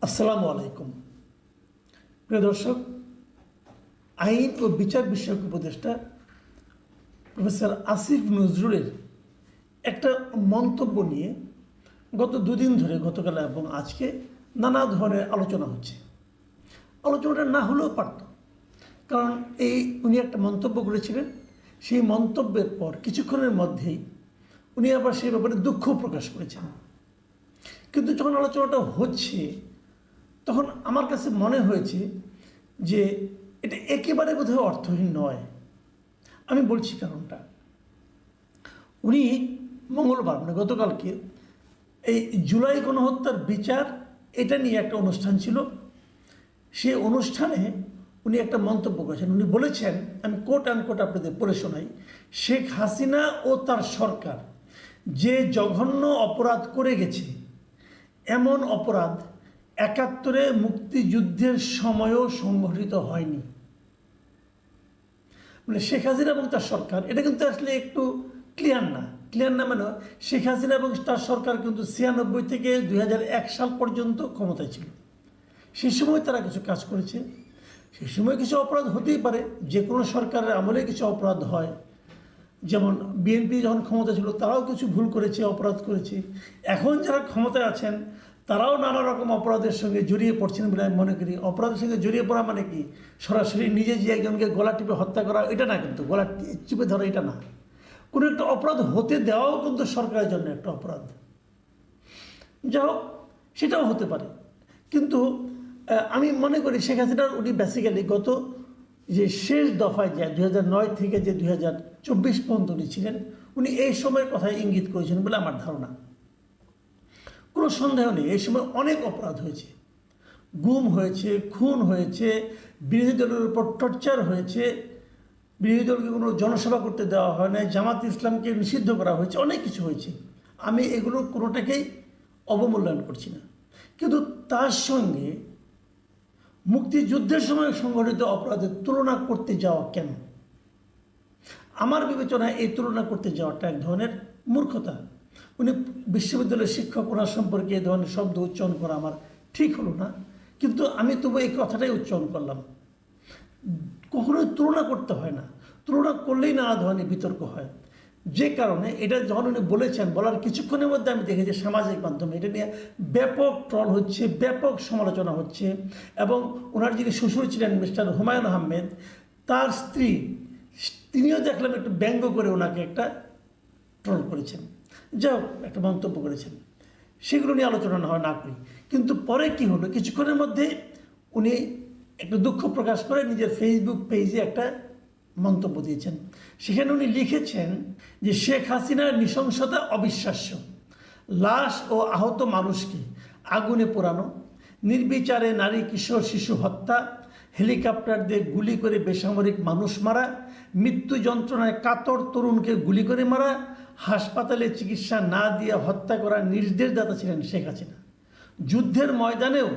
আসসালামু আলাইকুম। প্রিয় দর্শক, আইন ও বিচার বিষয়ক উপদেষ্টা প্রফেসর আসিফ নজরুলের একটা মন্তব্য নিয়ে গত দুদিন ধরে, গতকাল এবং আজকে নানা ধরনের আলোচনা হচ্ছে। আলোচনাটা না হলেও পারত, কারণ উনি একটা মন্তব্য করেছিলেন। সেই মন্তব্যের পর কিছুক্ষণের মধ্যেই উনি আবার সেই ব্যাপারে দুঃখ প্রকাশ করেছেন। কিন্তু যখন আলোচনাটা হচ্ছে তখন আমার কাছে মনে হয়েছে যে এটা একেবারে বোধহয় অর্থহীন নয়। আমি বলছি কারণটা। উনি মঙ্গলবার মানে গতকালকে এই জুলাই গণহত্যার বিচার এটা নিয়ে একটা অনুষ্ঠান ছিল। সেই অনুষ্ঠানে উনি একটা মন্তব্য করেছেন। উনি বলেছেন, আমি কোট আনকোট আপনাদের পড়ে শোনাই, শেখ হাসিনা ও তার সরকার যে জঘন্য অপরাধ করে গেছে, এমন অপরাধ ৭১-এ মুক্তিযুদ্ধের সময়ও সংঘটিত হয়নি। মানে শেখ হাসিনা এবং তার সরকার, এটা কিন্তু আসলে একটু ক্লিয়ার না মানে শেখ হাসিনা এবং তার সরকার কিন্তু ৯৬ থেকে ২০০১ সাল পর্যন্ত ক্ষমতায় ছিল। সেই সময় তারা কিছু কাজ করেছে। সেই সময় কিছু অপরাধ হতেই পারে, যে কোনো সরকারের আমলে কিছু অপরাধ হয়। যেমন বিএনপি যখন ক্ষমতা ছিল তারাও কিছু ভুল করেছে, অপরাধ করেছে। এখন যারা ক্ষমতায় আছেন তারাও নানা রকম অপরাধের সঙ্গে জড়িয়ে পড়ছেন বলে আমি মনে করি। অপরাধের সঙ্গে জড়িয়ে পড়া মানে কি সরাসরি নিজে যে একজনকে গলা টিপে হত্যা করা, এটা না, কিন্তু গলা চিপে ধরা এটা না। কোনো একটা অপরাধ হতে দেওয়াও কিন্তু সরকারের জন্য একটা অপরাধ। যা হোক, সেটাও হতে পারে। কিন্তু আমি মনে করি শেখ হাসিনার উনি বেসিক্যালি গত যে শেষ দফায় যায় ২০০৯ থেকে যে ২০২৪ পর্যন্ত উনি ছিলেন, উনি এই সময়ের কথায় ইঙ্গিত করেছেন বলে আমার ধারণা। কোনো সন্দেহ নেই, এই সময় অনেক অপরাধ হয়েছে। গুম হয়েছে, খুন হয়েছে, বিরোধী দলের উপর টর্চার হয়েছে, বিরোধী দলকে কোনো জনসভা করতে দেওয়া হয় না, জামাত ইসলামকে নিষিদ্ধ করা হয়েছে, অনেক কিছু হয়েছে। আমি এগুলোর কোনোটাকেই অবমূল্যায়ন করছি না। কিন্তু তার সঙ্গে মুক্তিযুদ্ধের সময় সংঘটিত অপরাধের তুলনা করতে যাওয়া কেন? আমার বিবেচনায় এই তুলনা করতে যাওয়াটা এক ধরনের মূর্খতা। উনি বিশ্ববিদ্যালয়ের শিক্ষক, ওনার সম্পর্কে এই ধরনের শব্দ উচ্চারণ করা আমার ঠিক হলো না, কিন্তু আমি তবু এই কথাটাই উচ্চারণ করলাম। কখনোই তুলনা করতে হয় না, তুলনা করলেই নানা ধরনের বিতর্ক হয়। যে কারণে এটা যখন উনি বলেছেন, বলার কিছুক্ষণের মধ্যে আমি দেখেছি সামাজিক মাধ্যমে এটা নিয়ে ব্যাপক ট্রল হচ্ছে, ব্যাপক সমালোচনা হচ্ছে। এবং ওনার যিনি শ্বশুর ছিলেন মিস্টার হুমায়ুন আহমেদ, তার স্ত্রী, তিনিও দেখলাম একটু ব্যঙ্গ করে ওনাকে একটা ট্রল করেছেন, যাও একটা মন্তব্য করেছেন। সেগুলো নিয়ে আলোচনা না করি। কিন্তু পরে কি হলো, কিছুক্ষণের মধ্যে উনি একটু দুঃখ প্রকাশ করে নিজের ফেসবুক পেজে একটা মন্তব্য দিয়েছেন। সেখানে উনি লিখেছেন যে শেখ হাসিনার নৃশংসতা অবিশ্বাস্য। লাশ ও আহত মানুষকে আগুনে পোড়ানো, নির্বিচারে নারী, কিশোর, শিশু হত্যা, হেলিকপ্টার দিয়ে গুলি করে বেসামরিক মানুষ মারা, মৃত্যু যন্ত্রণায় কাতর তরুণকে গুলি করে মারা, হাসপাতালে চিকিৎসা না দিয়ে হত্যা করার নির্দেশদাতা ছিলেন শেখ হাসিনা। যুদ্ধের ময়দানেও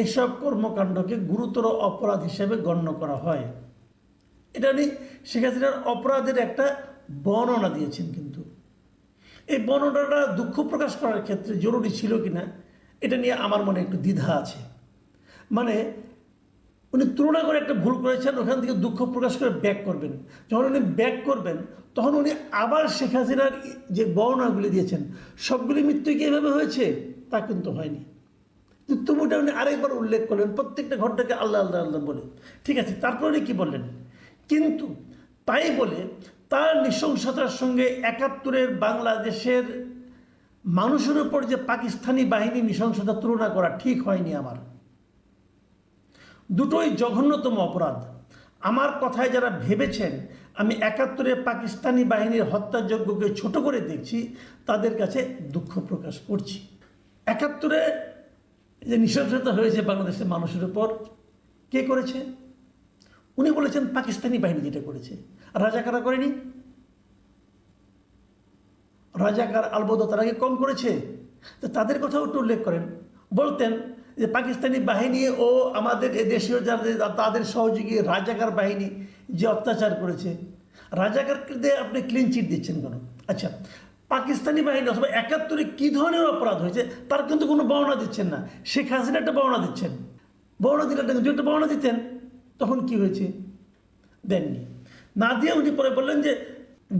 এসব কর্মকাণ্ডকে গুরুতর অপরাধ হিসেবে গণ্য করা হয়। এটা উনি শেখ হাসিনার অপরাধের একটা বর্ণনা দিয়েছেন। কিন্তু এই বর্ণনাটা দুঃখ প্রকাশ করার ক্ষেত্রে জরুরি ছিল কিনা এটা নিয়ে আমার মনে একটু দ্বিধা আছে। মানে উনি তুলনা করে একটা ভুল করেছেন, ওখান থেকে দুঃখ প্রকাশ করে ব্যাক করবেন। যখন উনি ব্যাক করবেন তখন উনি আবার শেখ হাসিনার যে বর্ণনাগুলি দিয়েছেন সবগুলি মৃত্যু কি এভাবে হয়েছে তা কিন্তু হয়নি। তবুটা উনি আরেকবার উল্লেখ করলেন, প্রত্যেকটা ঘটনাকে আল্লাহ আল্লাহ আল্লাহ বলে। ঠিক আছে, তারপরে উনি কী বললেন, কিন্তু তাই বলে তার নৃশংসতার সঙ্গে ৭১-এর বাংলাদেশের মানুষের উপর যে পাকিস্তানি বাহিনী নৃশংসতা তুলনা করা ঠিক হয়নি। আমার দুটোই জঘন্যতম অপরাধ। আমার কথায় যারা ভেবেছেন আমি ৭১-এ পাকিস্তানি বাহিনীর হত্যাযজ্ঞকে ছোট করে দেখছি, তাদের কাছে দুঃখ প্রকাশ করছি। ৭১-এ যে নৃশংসতা হয়েছে বাংলাদেশের মানুষের উপর, কে করেছে? উনি বলেছেন পাকিস্তানি বাহিনী যেটা করেছে। রাজাকাররা করেনি? রাজাকার আলবদা তারা কি কম করেছে? তো তাদের কথাও একটু উল্লেখ করেন। বলতেন যে পাকিস্তানি বাহিনী ও আমাদের দেশীয় যাদের তাদের সহযোগী রাজাকার বাহিনী যে অত্যাচার করেছে, রাজাকারদের আপনি ক্লিন চিট দিচ্ছেন কেন? আচ্ছা, পাকিস্তানি বাহিনী অথবা ৭১-এ কী ধরনের অপরাধ হয়েছে তার কিন্তু কোনো বর্ণনা দিচ্ছেন না। শেখ হাসিনা একটা বর্ণনা দিচ্ছেন, বর্ণনা দিলে যদি একটা বর্ণনা দিতেন তখন কি হয়েছে, দেননি। না দিয়ে উনি পরে বললেন যে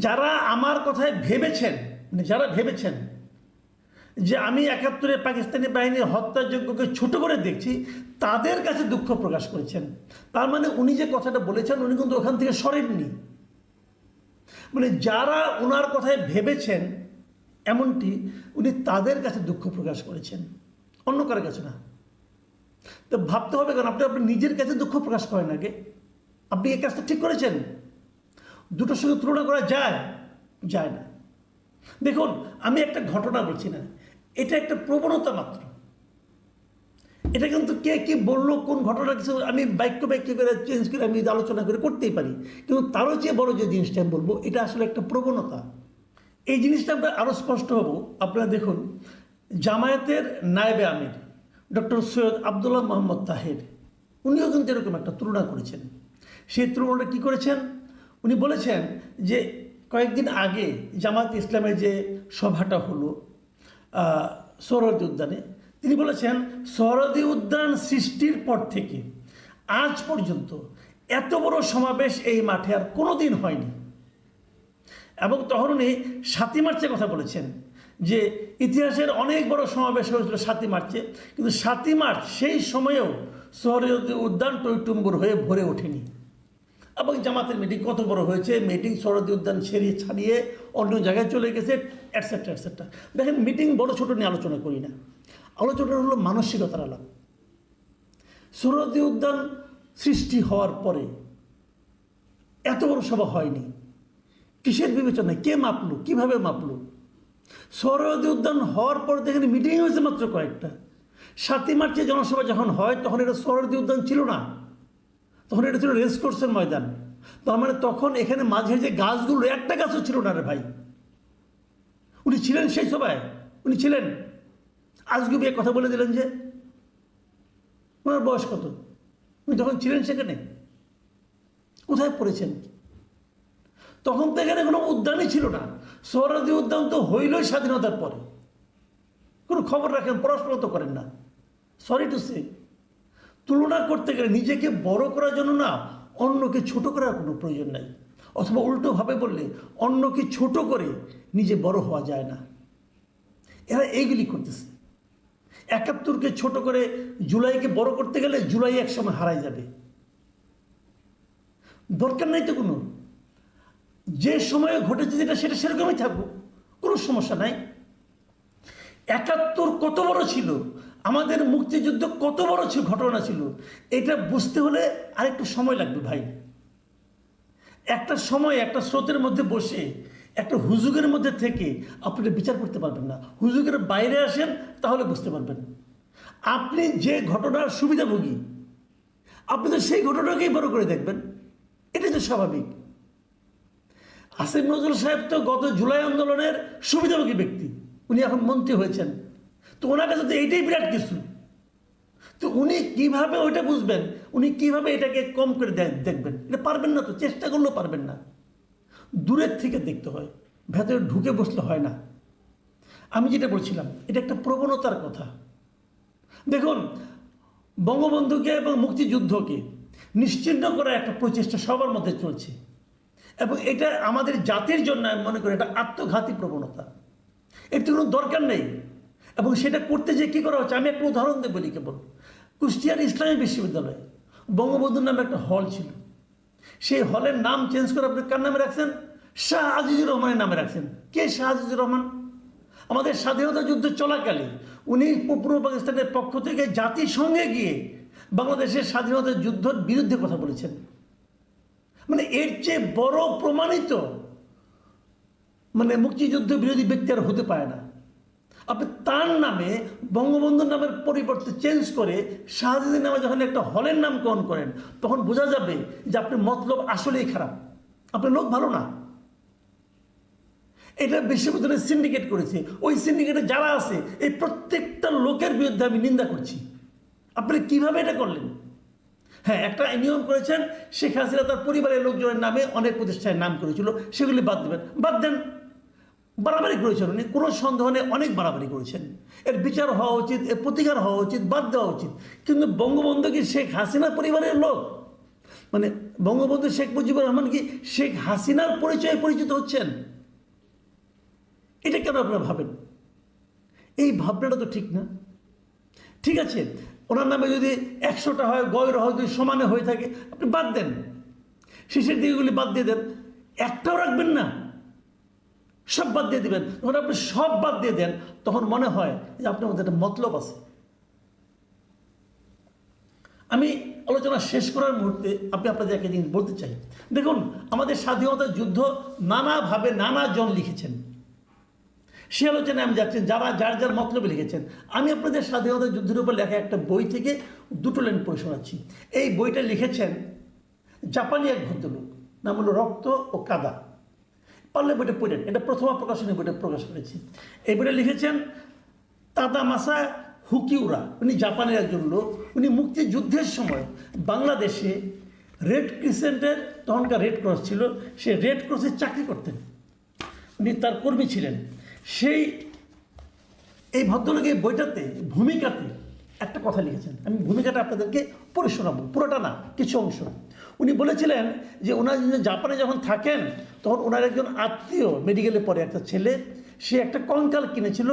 যারা আমার কথায় ভেবেছেন, মানে যারা ভেবেছেন যে আমি ৭১-এ পাকিস্তানি বাহিনীর হত্যাযজ্ঞকে ছোট করে দেখছি, তাদের কাছে দুঃখ প্রকাশ করেছেন। তার মানে উনি যে কথাটা বলেছেন উনি কিন্তু ওখান থেকে সরেননি। মানে যারা ওনার কথায় ভেবেছেন এমনটি, উনি তাদের কাছে দুঃখ প্রকাশ করেছেন, অন্য কারোর কাছে না। তো ভাবতে হবে, কারণ আপনি নিজের কাছে দুঃখ প্রকাশ করেন আগে। আপনি এই কাজটা ঠিক করেছেন? দুটোর সঙ্গে তুলনা করা যায়? যায় না। দেখুন, আমি একটা ঘটনা বলছি না, এটা একটা প্রবণতা মাত্র। এটা কিন্তু কে কি বললো, কোন ঘটনা কিছু আমি বাক্য করে চেঞ্জ করে আমি আলোচনা করে করতেই পারি, কিন্তু তারও চেয়ে বড় যে জিনিসটা আমি বলবো, এটা আসলে একটা প্রবণতা। এই জিনিসটা আমরা আরও স্পষ্ট হব। আপনারা দেখুন, জামায়াতের নায়েবে আমির ডক্টর সৈয়দ আবদুল্লাহ মোহাম্মদ তাহের, উনিও কিন্তু এরকম একটা তুলনা করেছেন। সেই তুলনাটা কী করেছেন, উনি বলেছেন যে কয়েকদিন আগে জামায়াত ইসলামের যে সভাটা হলো সোহরাওয়ার্দী উদ্যানে, তিনি বলেছেন সোহরাওয়ার্দী উদ্যান সৃষ্টির পর থেকে আজ পর্যন্ত এত বড় সমাবেশ এই মাঠে আর কোনো দিন হয়নি। এবং তখন উনি ৭ই মার্চের কথা বলেছেন যে ইতিহাসের অনেক বড় সমাবেশ হয়েছিল 7ই মার্চে, কিন্তু 7ই মার্চ সেই সময়েও সোহরাওয়ার্দী উদ্যান টইটুম্বুর হয়ে ভরে ওঠেনি। এবং জামাতের মিটিং কত বড় হয়েছে, মিটিং সোহরাওয়ার্দী উদ্যান ছাড়িয়ে অন্য জায়গায় চলে গেছে, অ্যাটসেট্রা অ্যাটসেট্রা। দেখেন, মিটিং বড় ছোটো নিয়ে আলোচনা করি না, আলোচনা হলো মানসিকতার আলাপ। সোহরাওয়ার্দী উদ্যান সৃষ্টি হওয়ার পরে এত বড় সভা হয়নি। কিসের বিবেচনায়, কে মাপলো, কীভাবে মাপলো? সোহরাওয়ার্দী উদ্যান হওয়ার পর দেখেন মিটিং হয়েছে মাত্র কয়েকটা। 7ই মার্চে জনসভা যখন হয় তখন এটা সোহরাওয়ার্দী উদ্যান ছিল না, তখন এটা ছিল রেসকোর্সের ময়দান। তার মানে তখন এখানে মাঝে যে গাছগুলো, একটা গাছও ছিল না রে ভাই। উনি ছিলেন সেই সভায়, উনি ছিলেন। আজকে বিয়ে কথা বলে দিলেন যে ওনার বয়স কত, উনি তখন ছিলেন সেখানে, কোথায় পড়েছেন? তখন তো এখানে কোনো উদ্যানই ছিল না। সোহরাওয়ার্দী উদ্যান তো হইলই স্বাধীনতার পরে। কোনো খবর রাখেন, পড়াশোনা তো করেন না। সরি টু সে, তুলনা করতে গেলে নিজেকে বড় করার জন্য না, অন্যকে ছোট করার কোনো প্রয়োজন নাই। অথবা উল্টোভাবে বললে, অন্যকে ছোট করে নিজে বড় হওয়া যায় না। এরা এইগুলি করতেছে। ৭১-কে ছোট করে জুলাইকে বড় করতে গেলে জুলাই একসময় হারাই যাবে। দরকার নাই তো কোনো, যে সময়ে ঘটেছে যেটা সেটা সেরকমই থাকবো, কোনো সমস্যা নাই। ৭১ কত বড় ছিল, আমাদের মুক্তিযুদ্ধ কত বড় ছিল, ঘটনা ছিল, এটা বুঝতে হলে আরেকটু সময় লাগবে ভাই। একটা সময় একটা স্রোতের মধ্যে বসে একটা হুজুগের মধ্যে থেকে আপনি বিচার করতে পারবেন না। হুজুগের বাইরে আসেন, তাহলে বুঝতে পারবেন। আপনি যে ঘটনার সুবিধাভোগী, আপনি তো সেই ঘটনাকেই বড় করে দেখবেন, এটা তো স্বাভাবিক। আসিফ নজরুল সাহেব তো গত জুলাই আন্দোলনের সুবিধাভোগী ব্যক্তি, উনি এখন মন্ত্রী হয়েছেন, তো ওনার কাছে তো এইটাই বিরাট কিছু। তো উনি কিভাবে ওইটা বুঝবেন, উনি কিভাবে এটাকে কম করে দেখবেন? এটা পারবেন না, তো চেষ্টা করলেও পারবেন না। দূরের থেকে দেখতে হয়, ভেতরে ঢুকে বসলে হয় না। আমি যেটা বলছিলাম, এটা একটা প্রবণতার কথা। দেখুন, বঙ্গবন্ধুকে এবং মুক্তিযুদ্ধকে নিশ্চিহ্ন করার একটা প্রচেষ্টা সবার মধ্যে চলছে, এবং এটা আমাদের জাতির জন্য আমি মনে করি এটা আত্মঘাতী প্রবণতা। এর তো কোনো দরকার নেই। এবং সেটা করতে যে কী করা হচ্ছে, আমি একটা উদাহরণ দিয়ে বলি কেবল। কুষ্টিয়ার ইসলামী বিশ্ববিদ্যালয়ে বঙ্গবন্ধুর নামে একটা হল ছিল, সেই হলের নাম চেঞ্জ করে আপনি কার নামে রাখছেন? শাহ আজিজুর রহমানের নামে রাখছেন। কে শাহ আজিজুর রহমান? আমাদের স্বাধীনতা যুদ্ধ চলাকালে উনি পূর্ব পাকিস্তানের পক্ষ থেকে জাতিসংঘে গিয়ে বাংলাদেশের স্বাধীনতা যুদ্ধের বিরুদ্ধে কথা বলেছেন। মানে এর চেয়ে বড় প্রমাণিত মুক্তিযুদ্ধ বিরোধী ব্যক্তি আর হতে পারে না। আপনি তার নামে বঙ্গবন্ধুর নামের পরিবর্তে চেঞ্জ করে শাহজাদির নামে যখন একটা হলের নামকরণ করেন, তখন বোঝা যাবে যে আপনার মতলব আসলেই খারাপ, আপনার লোক ভালো না। এটা বিশ্ববিদ্যালয় সিন্ডিকেট করেছে, ওই সিন্ডিকেটে যারা আছে এই প্রত্যেকটা লোকের বিরুদ্ধে আমি নিন্দা করছি। আপনি কিভাবে এটা করলেন? হ্যাঁ, একটা নিয়ম করেছেন, শেখ হাসিনা তার পরিবারের লোকজনের নামে অনেক প্রতিষ্ঠানের নাম করেছিল, সেগুলি বাদ দেবেন, বাদ দেন। বাড়াবাড়ি করেছেন উনি, কোনো সন্দেহ নেই, অনেক বাড়াবাড়ি করেছেন। এর বিচার হওয়া উচিত, এর প্রতিকার হওয়া উচিত, বাদ দেওয়া উচিত। কিন্তু বঙ্গবন্ধু কি শেখ হাসিনা পরিবারের লোক? মানে বঙ্গবন্ধু শেখ মুজিবুর রহমান কি শেখ হাসিনার পরিচয়ে পরিচিত হচ্ছেন? এটা কেন আপনারা ভাবেন? এই ভাবনাটা তো ঠিক না। ঠিক আছে, ওনার নামে যদি 100টা হয়, গয়রা হয়, যদি সমানে হয়ে থাকে, আপনি বাদ দেন, শেষের দিকগুলি বাদ দিয়ে দেন, একটাও রাখবেন না, সব বাদ দিয়ে দেবেন। যখন আপনি সব বাদ দিয়ে দেন, তখন মনে হয় যে আপনার মধ্যে একটা মতলব আছে। আমি আলোচনা শেষ করার মুহূর্তে আমি আপনাদের একটা জিনিস বলতে চাই। দেখুন, আমাদের স্বাধীনতা যুদ্ধ নানাভাবে নানাজন লিখেছেন, সে আলোচনায় আমি যাচ্ছি, যারা যার যার মতলবে লিখেছেন। আমি আপনাদের স্বাধীনতা যুদ্ধের উপর লেখা একটা বই থেকে 2টো লাইন পড়ে শোনাচ্ছি। এই বইটা লিখেছেন জাপানি এক ভদ্রলোক, নাম হলো রক্ত ও কাদা। পারলে বইটা পড়েন, এটা প্রথমা প্রকাশনী বইটা প্রকাশ করেছি। এই বইটা লিখেছেন তাদামাসা হুকিউরা। উনি জাপানের একজন লোক। উনি মুক্তিযুদ্ধের সময় বাংলাদেশে রেড ক্রিসেন্টের, তখনকার রেড ক্রস ছিল, সে রেড ক্রসে চাকরি করতেন, উনি তার কর্মী ছিলেন। এই ভদ্রলোকের বইটাতে ভূমিকাতে একটা কথা লিখেছেন, আমি ভূমিকাটা আপনাদেরকে পড়ে শোনাবো, পুরোটা না, কিছু অংশ। উনি বলেছিলেন যে ওনার জাপানে যখন থাকেন, তখন ওনার একজন আত্মীয় মেডিকেলে পড়ে একটা ছেলে, সে একটা কঙ্কাল কিনেছিল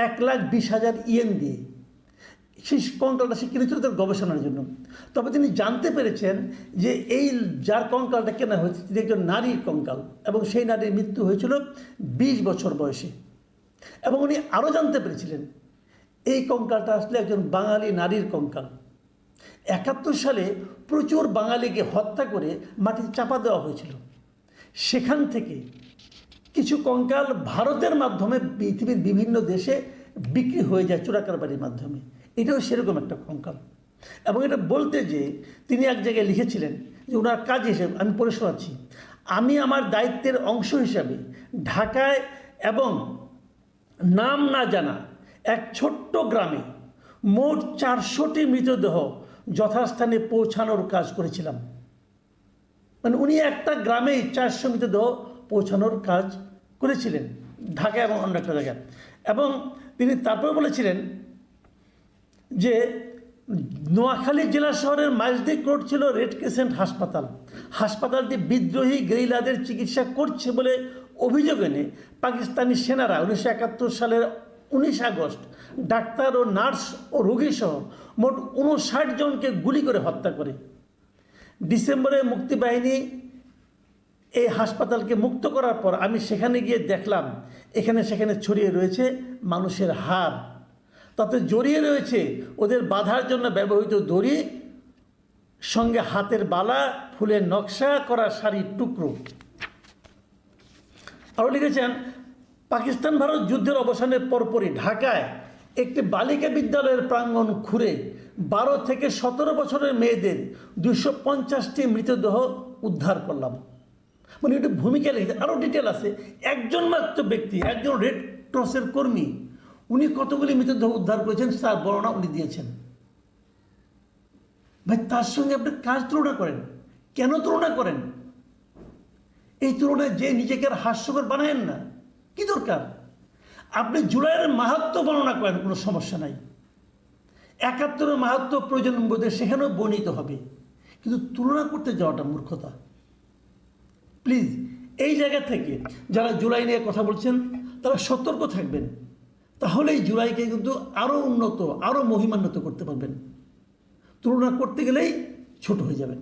1,20,000 ইয়েন দিয়ে। সেই কঙ্কালটা সে কিনেছিল তার গবেষণার জন্য। তবে তিনি জানতে পেরেছেন যে এই যার কঙ্কালটা কেনা হয়েছে তিনি একজন নারীর কঙ্কাল, এবং সেই নারীর মৃত্যু হয়েছিল 20 বছর বয়সে। এবং উনি আরও জানতে পেরেছিলেন এই কঙ্কালটা আসলে একজন বাঙালি নারীর কঙ্কাল। 71 সালে প্রচুর বাঙালিকে হত্যা করে মাটিতে চাপা দেওয়া হয়েছিল। সেখান থেকে কিছু কঙ্কাল ভারতের মাধ্যমে পৃথিবীর বিভিন্ন দেশে বিক্রি হয়ে যায় চোরাকারবারির মাধ্যমে। এটাও সেরকম একটা কঙ্কাল। এবং এটা বলতে যে তিনি এক জায়গায় লিখেছিলেন যে ওনার কাজ হিসেবে, আমি পড়ে শোনাচ্ছি, আমি আমার দায়িত্বের অংশ হিসাবে ঢাকায় এবং নাম না জানা এক ছোট্ট গ্রামে মোট 400টি মৃতদেহ যথাস্থানে পৌঁছানোর কাজ করেছিলাম। মানে উনি একটা গ্রামেই 400 মৃতদেহ পৌঁছানোর কাজ করেছিলেন, ঢাকা এবং অন্য একটা জায়গায়। এবং তিনি তারপর বলেছিলেন যে নোয়াখালী জেলা শহরের মাইজদিক রোড ছিল রেড ক্রিসেন্ট হাসপাতাল। হাসপাতালটি বিদ্রোহী গেরিলাদের চিকিৎসা করছে বলে অভিযোগ এনে পাকিস্তানি সেনারা 1971 সালের 19 আগস্ট ডাক্তার ও নার্স ও রোগীসহ মোট 59 জনকে গুলি করে হত্যা করে। ডিসেম্বরে মুক্তিবাহিনী এই হাসপাতালকে মুক্ত করার পর আমি সেখানে গিয়ে দেখলাম এখানে সেখানে ছড়িয়ে রয়েছে মানুষের হাড়, তাতে জড়িয়ে রয়েছে ওদের বাঁধার জন্য ব্যবহৃত দড়ি, সঙ্গে হাতের বালা, ফুলের নকশা করা শাড়ির টুকরো। আরও লিখেছেন, পাকিস্তান ভারত যুদ্ধের অবসানের পরপরই ঢাকায় একটি বালিকা বিদ্যালয়ের প্রাঙ্গণ খুঁড়ে 12 থেকে 17 বছরের মেয়েদের 250টি মৃতদেহ উদ্ধার করলাম। মানে এটা ভূমিকা লিখেছে, আরও ডিটেল আছে। একজন মাত্র ব্যক্তি, একজন রেড ক্রসের কর্মী, উনি কতগুলি মৃতদেহ উদ্ধার করেছেন তার বর্ণনা উনি দিয়েছেন। ভাই, তার সঙ্গে আপনি কাজ তুলনা করেন, কেন তুলনা করেন? এই তুলনায় যে নিজেকে আর হাস্যকর বানায়েন না, কি দরকার? আপনি জুলাইয়ের মাহাত্ম্য বর্ণনা করেন, কোনো সমস্যা নাই। 71-এর মাহাত্ম্য প্রয়োজন বোধে সেখানেও বর্ণিত হবে, কিন্তু তুলনা করতে যাওয়াটা মূর্খতা। প্লিজ, এই জায়গা থেকে যারা জুলাই নিয়ে কথা বলছেন তারা সতর্ক থাকবেন, তাহলেই জুলাইকে কিন্তু আরও উন্নত, আরও মহিমান্বিত করতে পারবেন। তুলনা করতে গেলেই ছোট হয়ে যাবেন।